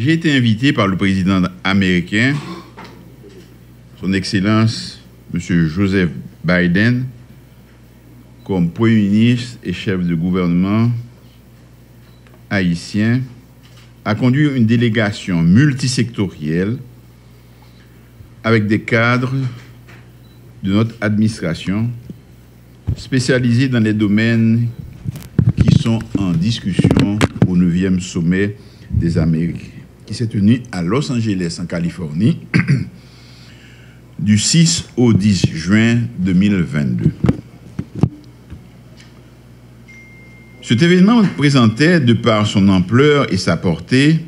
J'ai été invité par le président américain, son Excellence, M. Joseph Biden, comme Premier ministre et chef de gouvernement haïtien, à conduire une délégation multisectorielle avec des cadres de notre administration spécialisés dans les domaines qui sont en discussion au 9e sommet des Amériques, qui s'est tenu à Los Angeles, en Californie, du 6 au 10 juin 2022. Cet événement présentait, de par son ampleur et sa portée,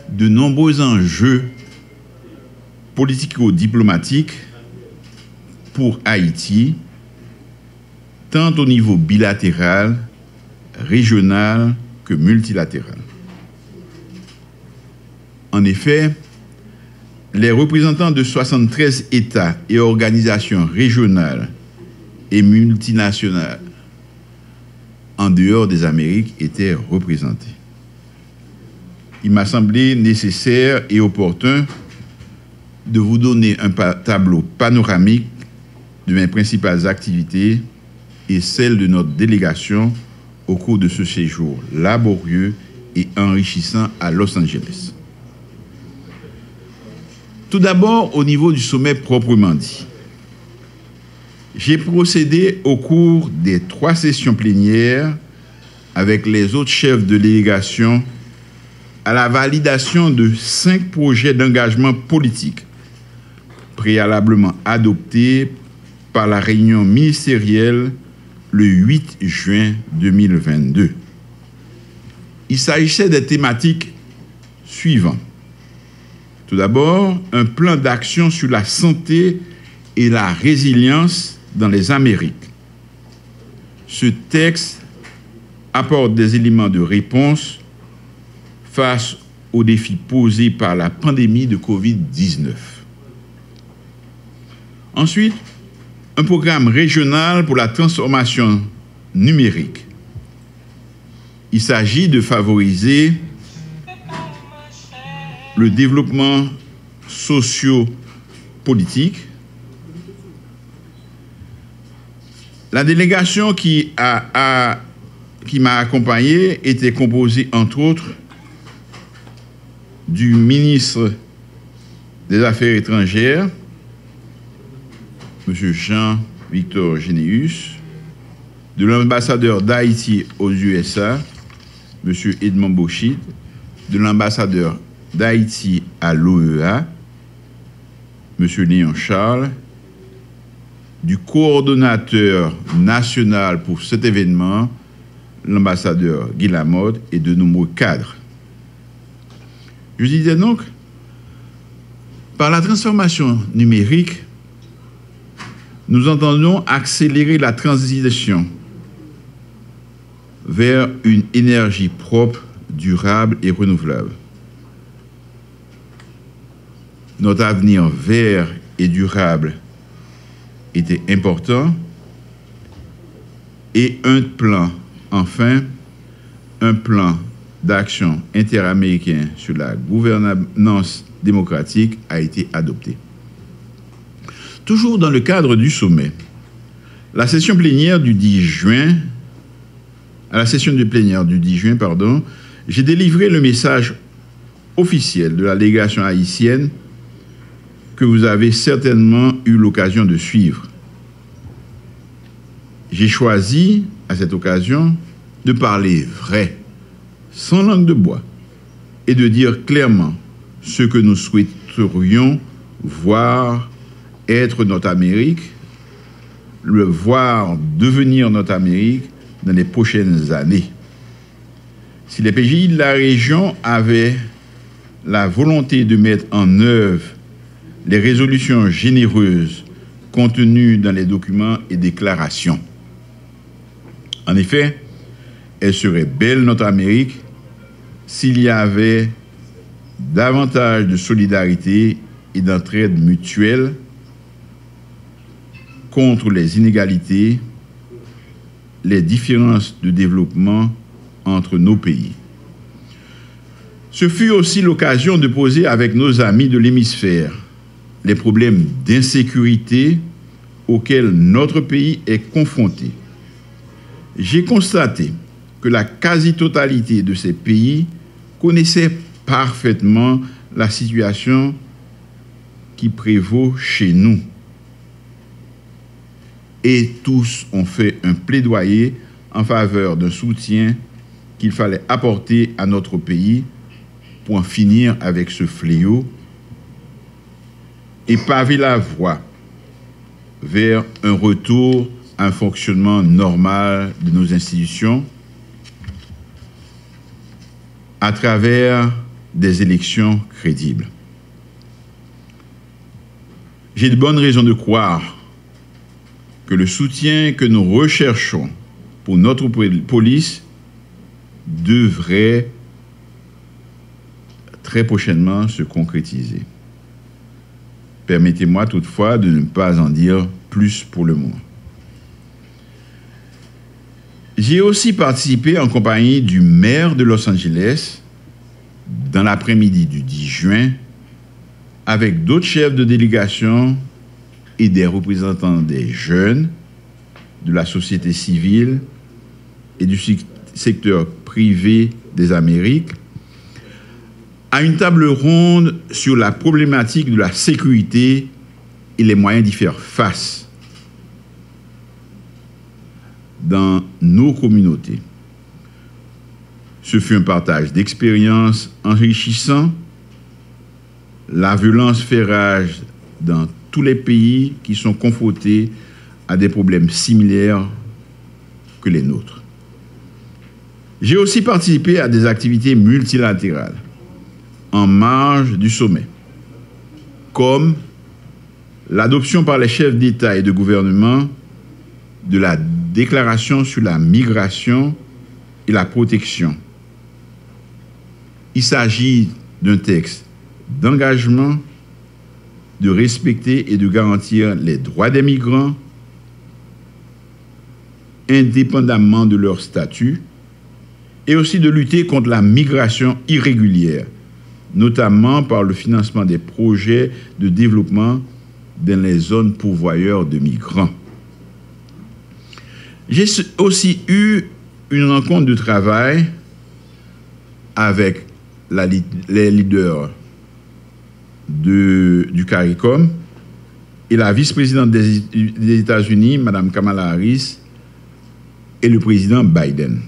de nombreux enjeux politico-diplomatiques pour Haïti, tant au niveau bilatéral, régional que multilatéral. En effet, les représentants de 73 États et organisations régionales et multinationales en dehors des Amériques étaient représentés. Il m'a semblé nécessaire et opportun de vous donner un tableau panoramique de mes principales activités et celles de notre délégation au cours de ce séjour laborieux et enrichissant à Los Angeles. Tout d'abord, au niveau du sommet proprement dit, j'ai procédé au cours des 3 sessions plénières avec les autres chefs de délégation à la validation de 5 projets d'engagement politique préalablement adoptés par la réunion ministérielle le 8 juin 2022. Il s'agissait des thématiques suivantes. Tout d'abord, un plan d'action sur la santé et la résilience dans les Amériques. Ce texte apporte des éléments de réponse face aux défis posés par la pandémie de Covid-19. Ensuite, un programme régional pour la transformation numérique. Il s'agit de favoriser le développement socio-politique. La délégation qui m'a accompagné était composée, entre autres, du ministre des Affaires étrangères, M. Jean-Victor Généus, de l'ambassadeur d'Haïti aux USA, M. Edmond Bochid, de l'ambassadeur d'Haïti à l'OEA, M. Léon Charles, du coordonnateur national pour cet événement, l'ambassadeur Guy Lamotte, et de nombreux cadres. Je disais donc, par la transformation numérique, nous entendons accélérer la transition vers une énergie propre, durable et renouvelable. Notre avenir vert et durable était important, et un plan d'action interaméricain sur la gouvernance démocratique a été adopté. Toujours dans le cadre du sommet, à la session plénière du 10 juin, j'ai délivré le message officiel de la délégation haïtienne que vous avez certainement eu l'occasion de suivre. J'ai choisi, à cette occasion, de parler vrai, sans langue de bois, et de dire clairement ce que nous souhaiterions voir être notre Amérique, le voir devenir notre Amérique dans les prochaines années. Si les pays de la région avaient la volonté de mettre en œuvre les résolutions généreuses contenues dans les documents et déclarations. En effet, elle serait belle, notre Amérique, s'il y avait davantage de solidarité et d'entraide mutuelle contre les inégalités, les différences de développement entre nos pays. Ce fut aussi l'occasion de poser avec nos amis de l'hémisphère les problèmes d'insécurité auxquels notre pays est confronté. J'ai constaté que la quasi-totalité de ces pays connaissaient parfaitement la situation qui prévaut chez nous. Et tous ont fait un plaidoyer en faveur d'un soutien qu'il fallait apporter à notre pays pour en finir avec ce fléau et paver la voie vers un retour à un fonctionnement normal de nos institutions à travers des élections crédibles. J'ai de bonnes raisons de croire que le soutien que nous recherchons pour notre police devrait très prochainement se concrétiser. Permettez-moi toutefois de ne pas en dire plus pour le moment. J'ai aussi participé en compagnie du maire de Los Angeles dans l'après-midi du 10 juin avec d'autres chefs de délégation et des représentants des jeunes, de la société civile et du secteur privé des Amériques à une table ronde sur la problématique de la sécurité et les moyens d'y faire face dans nos communautés. Ce fut un partage d'expériences enrichissant. La violence fait rage dans tous les pays qui sont confrontés à des problèmes similaires que les nôtres. J'ai aussi participé à des activités multilatérales en marge du sommet, comme l'adoption par les chefs d'État et de gouvernement de la déclaration sur la migration et la protection. Il s'agit d'un texte d'engagement de respecter et de garantir les droits des migrants indépendamment de leur statut et aussi de lutter contre la migration irrégulière, notamment par le financement des projets de développement dans les zones pourvoyeurs de migrants. J'ai aussi eu une rencontre de travail avec les leaders du CARICOM et la vice-présidente des États-Unis, Mme Kamala Harris, et le président Biden.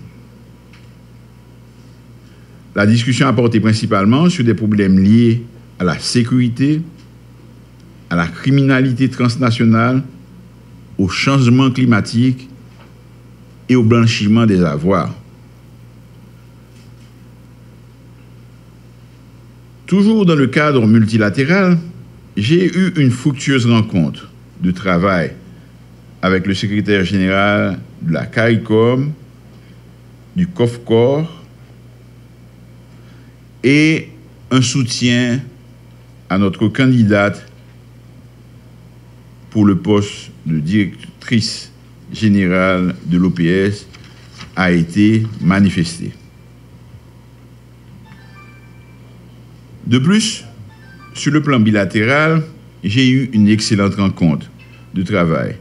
La discussion a porté principalement sur des problèmes liés à la sécurité, à la criminalité transnationale, au changement climatique et au blanchiment des avoirs. Toujours dans le cadre multilatéral, j'ai eu une fructueuse rencontre de travail avec le secrétaire général de la CARICOM, du COFCOR et un soutien à notre candidate pour le poste de directrice générale de l'OPS a été manifesté. De plus, sur le plan bilatéral, j'ai eu une excellente rencontre de travail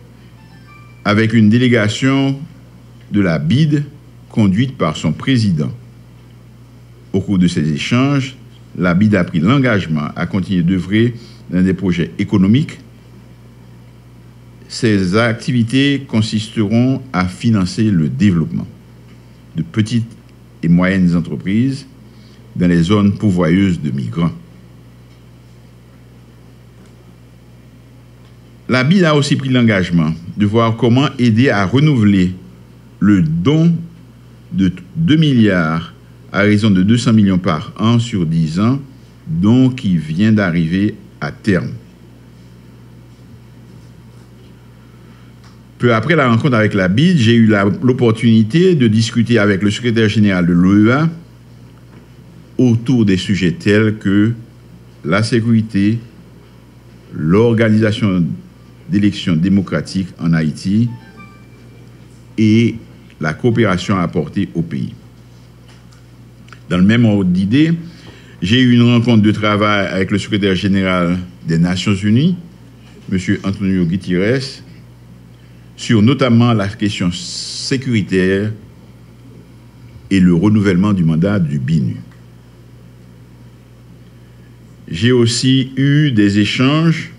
avec une délégation de la BID conduite par son président. Au cours de ces échanges, la BID a pris l'engagement à continuer d'œuvrer dans des projets économiques. Ces activités consisteront à financer le développement de petites et moyennes entreprises dans les zones pourvoyeuses de migrants. La BID a aussi pris l'engagement de voir comment aider à renouveler le don de 2 milliards à raison de 200 millions par an sur 10 ans, don qui vient d'arriver à terme. Peu après la rencontre avec la BID, j'ai eu l'opportunité de discuter avec le secrétaire général de l'OEA autour des sujets tels que la sécurité, l'organisation d'élections démocratiques en Haïti et la coopération apportée au pays. Dans le même ordre d'idée, J'ai eu une rencontre de travail avec le secrétaire général des Nations Unies, M. Antonio Guterres, sur notamment la question sécuritaire et le renouvellement du mandat du BINU. J'ai aussi eu des échanges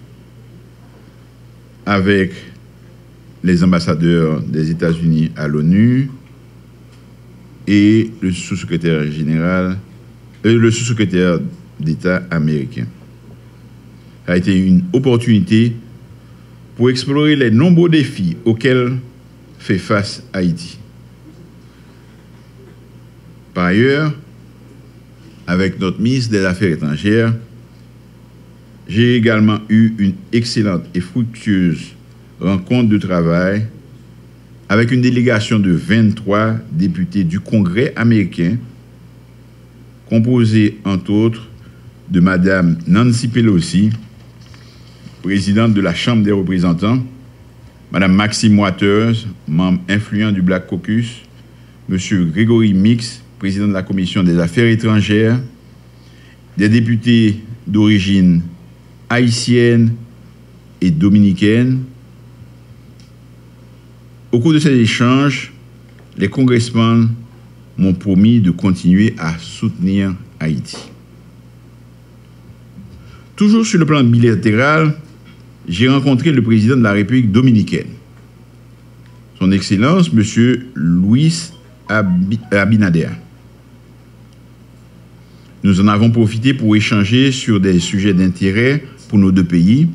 avec les ambassadeurs des États-Unis à l'ONU et le sous-secrétaire général, le sous-secrétaire d'État américain. Ça a été une opportunité pour explorer les nombreux défis auxquels fait face Haïti. Par ailleurs, avec notre ministre des Affaires étrangères, j'ai également eu une excellente et fructueuse rencontre de travail avec une délégation de 23 députés du Congrès américain, composée entre autres de Mme Nancy Pelosi, présidente de la Chambre des représentants, Mme Maxime Waters, membre influent du Black Caucus, M. Gregory Meeks, président de la Commission des Affaires étrangères, des députés d'origine haïtienne et dominicaine. Au cours de ces échanges, les congressmen m'ont promis de continuer à soutenir Haïti. Toujours sur le plan bilatéral, j'ai rencontré le président de la République dominicaine, Son Excellence, M. Luis Abinader. Nous en avons profité pour échanger sur des sujets d'intérêt pour nos deux pays,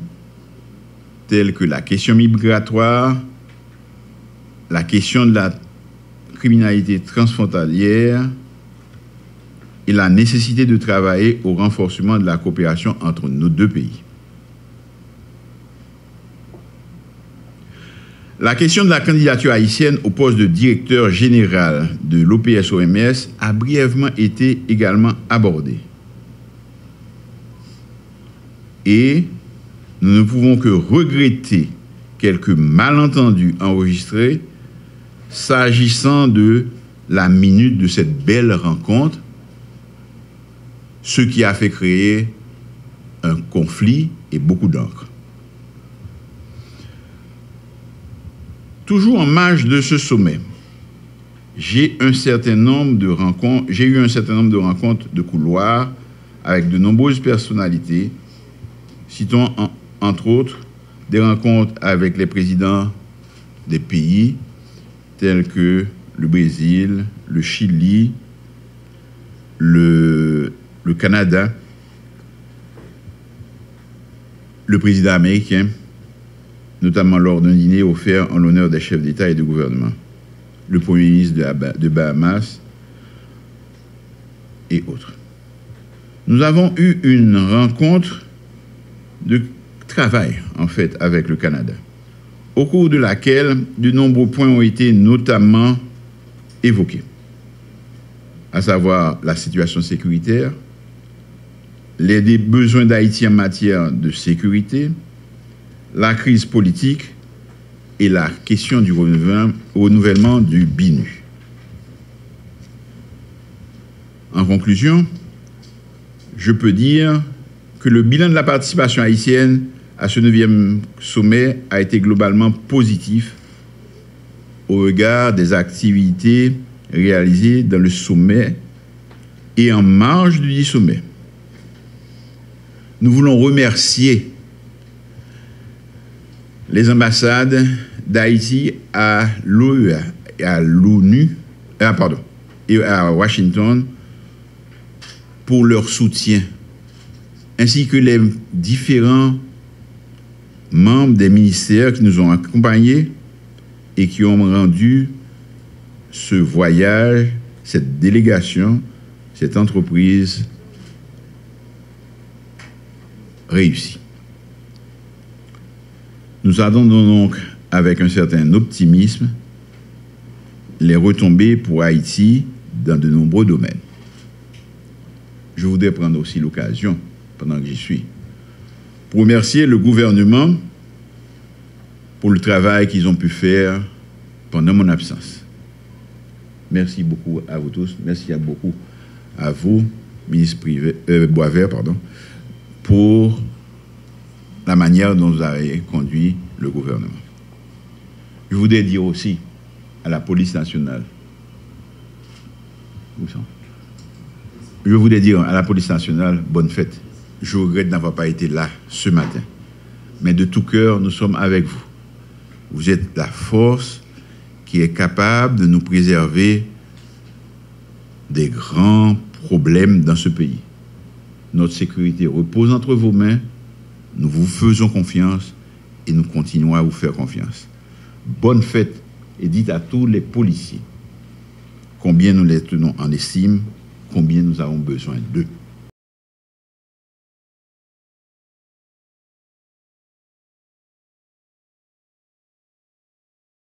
tels que la question migratoire, la question de la criminalité transfrontalière et la nécessité de travailler au renforcement de la coopération entre nos deux pays. La question de la candidature haïtienne au poste de directeur général de l'OPS-OMS a brièvement été également abordée. Et nous ne pouvons que regretter quelques malentendus enregistrés s'agissant de la minute de cette belle rencontre, ce qui a fait créer un conflit et beaucoup d'encre. Toujours en marge de ce sommet, j'ai eu un certain nombre de rencontres de couloir avec de nombreuses personnalités, citons entre autres des rencontres avec les présidents des pays tels que le Brésil, le Chili, le Canada, le président américain, notamment lors d'un dîner offert en l'honneur des chefs d'État et de gouvernement, le Premier ministre de Bahamas et autres. Nous avons eu une rencontre de travail, en fait, avec le Canada, au cours de laquelle de nombreux points ont été notamment évoqués, à savoir la situation sécuritaire, les besoins d'Haïti en matière de sécurité, la crise politique et la question du renouvellement du BINU. En conclusion, je peux dire que le bilan de la participation haïtienne à ce 9e sommet a été globalement positif au regard des activités réalisées dans le sommet et en marge du dit sommet. Nous voulons remercier les ambassades d'Haïti à l'OEA et à l'ONU, et à Washington pour leur soutien, ainsi que les différents membres des ministères qui nous ont accompagnés et qui ont rendu ce voyage, cette délégation, cette entreprise réussie. Nous attendons donc avec un certain optimisme les retombées pour Haïti dans de nombreux domaines. Je voudrais prendre aussi l'occasion, pendant que j'y suis, pour remercier le gouvernement pour le travail qu'ils ont pu faire pendant mon absence. Merci beaucoup à vous tous, merci beaucoup à vous ministre Boisvert, pardon, pour la manière dont vous avez conduit le gouvernement. Je voudrais dire aussi à la police nationale, je voudrais dire à la police nationale, bonne fête. Je regrette d'avoir pas été là ce matin. Mais de tout cœur, nous sommes avec vous. Vous êtes la force qui est capable de nous préserver des grands problèmes dans ce pays. Notre sécurité repose entre vos mains. Nous vous faisons confiance et nous continuons à vous faire confiance. Bonne fête et dites à tous les policiers combien nous les tenons en estime, combien nous avons besoin d'eux.